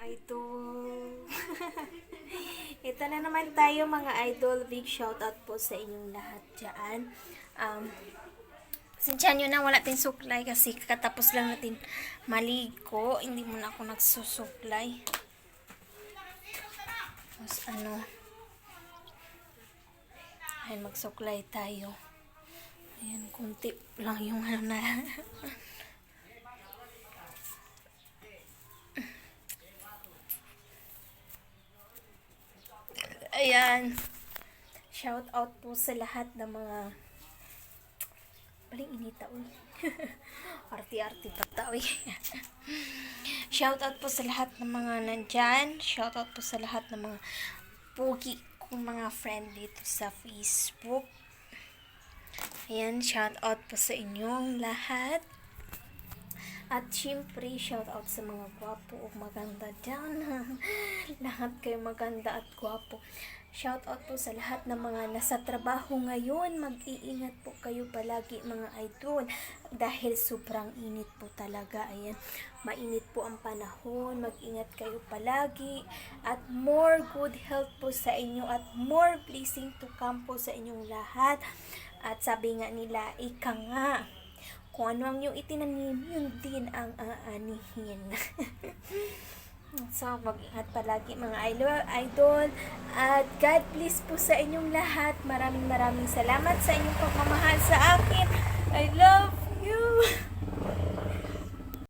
Idol. Ito na naman tayo mga idol. Big shoutout po sa inyong lahat dyan. Sinsya nyo na wala tayong suklay kasi katapos lang natin maligo. Hindi mo na ako nagsusuklay. Tapos ay magsuklay tayo. Ayan, kunti lang yung na. Ayan. Shout out po sa lahat ng mga baling inita uy. Arti-arti pa tao eh. Shout out po sa lahat ng mga nandyan. Shout out po sa lahat ng mga pugi kong mga friend dito sa Facebook. Ayan, shout out po sa inyong lahat. At syempre, shout out sa mga gwapo o maganda dyan. Lahat kayo maganda at gwapo. Shout out po sa lahat ng mga nasa trabaho ngayon. Mag-iingat po kayo palagi mga idol. Dahil sobrang init po talaga. Ayan, mainit po ang panahon. Mag-ingat kayo palagi. At more good health po sa inyo. At more blessing to come po sa inyong lahat. At sabi nga nila, ika nga. Kung ano ang iyong itinanim, yun din ang aanihin. So, mag-ingat palagi mga idol. At God bless po sa inyong lahat. Maraming salamat sa inyong pagmamahal sa akin. I love you.